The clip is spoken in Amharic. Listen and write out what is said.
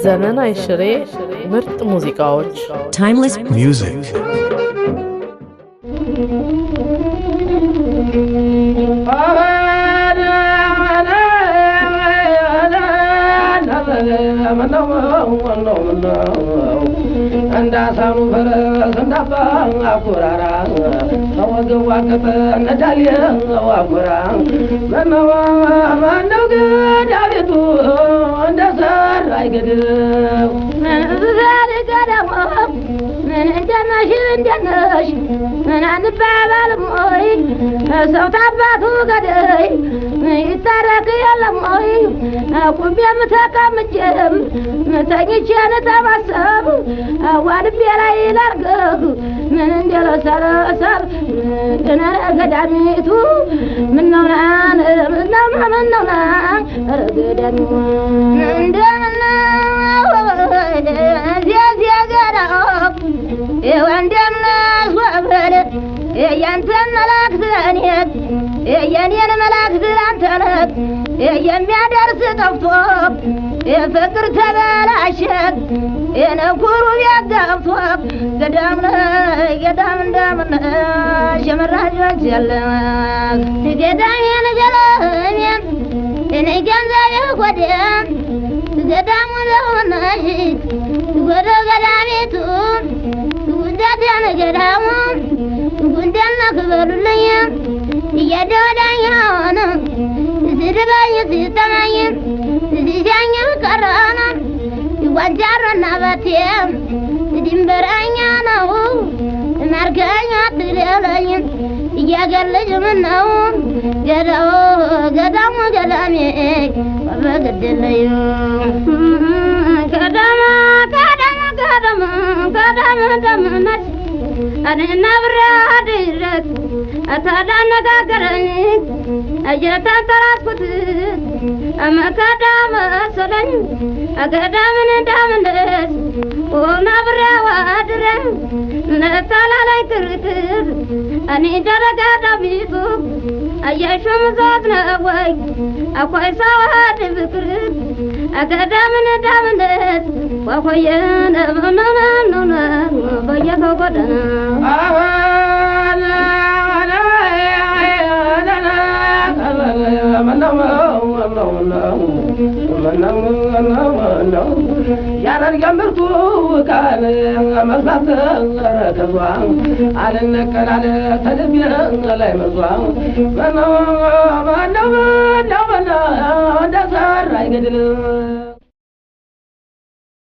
ዘመን አይሽሬ ምርጥ ሙዚቃዎች Timeless music. እንዳሳኑ ፈረስ እንዳባን አኩራራ ተወገው አከተ ነዳሊያ አኩራ መነዋ ማነው ገዳቤቱ እንደሰራ አይገድም ዛሬ ገዳማ ምን እንደነሽ ምን አንባባልም ወይ ሰው ታባቱ ገደይ ይታረቅ የለም ወይ ቁሜም ተቀምጬም ተኝቼን ተማሰብ ዋልቤ ላይ ላርገህ ምን እንደለሰለሰብ እነ ገዳሚቱ ምነውና ምነውና ረገዳሚ እንደምና ዚያ ገዳም ወንደምና ሶበለ ያንተን መላእክት እኔት የኔን መላእክት አንተነት የሚያደርስ ጠፍቶ ፍቅር ተበላሸ የነኩሩ ያጋብቶ ገዳም እንደምን ሸመራጆች ያለ ገዳም የነገለኝ እኔ ገንዘብ ይጎዳም ገዳም ለሆነሽ ወደ ገዳሚቱ ጉዳት ያነገዳሙ ጉንደና ክበሉልኝ እየደወዳኝ ሆነ ስድባኝ ሲተማኝ ሲሻኝ ቀረና ይዋጃረና ባቴ ድንበረኛ ነው ማርከኛ ትለለኝ እያገለጅ ምን ነው ገዳሙ ገዳሜ በገደለዩ ገዳማ ደምነች እኔና ብራድረት አታዳነጋገረኝ እየተንተራስኩት አመካዳ መሰለኝ ገዳምን እንዳምንስ ሆና ብራዋድረ ነታላለይ ክርክር እኔ ደረጋ ዳቢቱ አየሹም ዛት ነወይ አኳይ ሰዋድ ፍቅር ገዳምን እንዳምንስ ወኮየነ መናናና በየከው ጎዳና ያረን ገምርቱ ካለ መስራት ረከዟ አልነቀላለ ተልብ ላይ መዟ ማነው እንደሰራ አይገድልም